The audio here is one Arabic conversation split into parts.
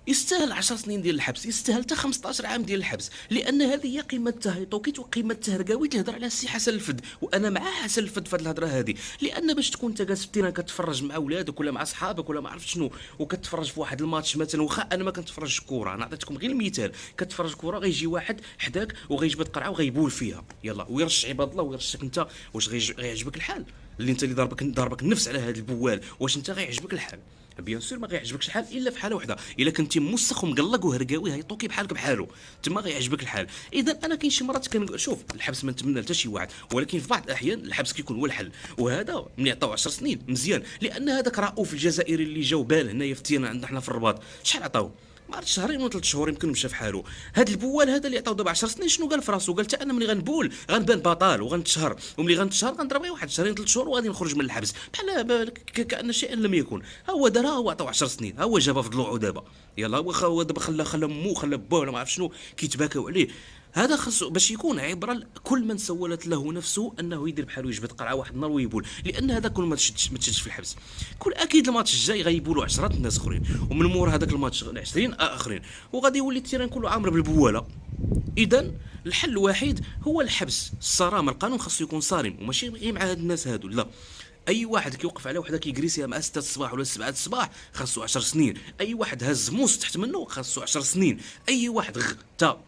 يستاهل 10 سنين ديال الحبس، يستاهل حتى 15 عام ديال الحبس، لان هذه هي قيمه التهيطوكيت وقيمه التهرقاوي تهضر على السي حسن الفد. وانا مع حسن الفد في هذه الهضره هذه، لان باش تكون انت جالس في التيران كتفرج مع ولادك ولا مع اصحابك ولا ما عرفت شنو، وكتفرج في واحد الماتش مثلا، واخا انا ما كنتفرجش كوره، انا عطيتكم غير المثال، كتفرج كوره غيجي واحد حداك وغيجبد قرعه وغيبول فيها، يلا ويرش عباد الله ويرشك انت، واش غيعجبك الحال؟ اللي ضربك النفس على هذا البوال، واش انت غيعجبك الحال؟ بيان سور ما غيعجبكش الحال الا في حاله وحده، الا كنتي موسخ ومقلق وهرقاوي هيطوكي بحالك بحالو، تما غيعجبك الحال. اذا انا كاين شي مرات كنشوف الحبس ما نتمنى حتى شي واحد، ولكن في بعض الاحيان الحبس كيكون هو الحل. وهذا من يعطيو 10 سنين مزيان، لان هذاك رؤوف الجزائري اللي جاو بال هنايا في تيران عندنا حنا في الرباط، شحال عطاو؟ ما عرفتش شهرين ولا 3 شهور يمكن مشى في حاله. هذا البوال هذا اللي عطاو دابا 10 سنين شنو قال في راسو؟ قال حتى انا ملي غنبول غنبان بطال وغنتشهر، وملي غنتشهر غنضرب غير واحد شهرين 3 شهور وغادي نخرج من الحبس بحال كان شيئا لم يكن. ها هو دارها، هو عطاو 10 سنين، ها هو جابها في ضلوعو دابا، يلا هو دابا خلى مو خلى با ولا ما عرف شنو كيتباكاو عليه. هذا خصو باش يكون عبره لكل من سولت له نفسه انه يدير بحاله يجبد قرعه واحد النهار ويبول، لان هذا كل ما تشدش في الحبس. كل اكيد الماتش الجاي غيبولوا 10 الناس اخرين، ومن مور هذاك الماتش 20 اخرين، وغادي يولي التيران كله عامر بالبواله. اذا الحل الوحيد هو الحبس، الصرامه، القانون خاصو يكون صارم وماشي غير مع هاد الناس هادو، لا. اي واحد كيوقف على وحده كيجريسيها مع 6 الصباح ولا 7 الصباح خاصو 10 سنين، اي واحد هز موس تحت منه خاصو 10 سنين، اي واحد تا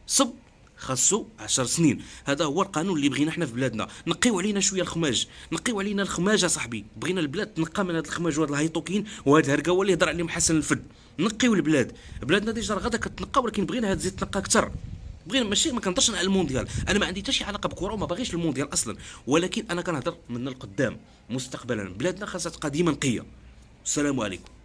صب خاصو 10 سنين. هذا هو القانون اللي بغينا حنا في بلادنا. نقيو علينا شويه الخماج، نقيو علينا الخماج صاحبي، بغينا البلاد تنقى من هذا الخماج وهذا الهيطوكين وهاد الهرقاوه اللي يهضر عليهم حسن الفد. نقيو البلاد، بلادنا ديجا غدا كتنقى، ولكن بغينا هاد تزيد تنقى اكثر. بغينا ماشي ما كنهضرش على المونديال، انا ما عندي حتى شي علاقه بكره وما باغيش المونديال اصلا، ولكن انا كنهضر من القدام مستقبلا، بلادنا خاصها تبقى ديما نقيه. السلام عليكم.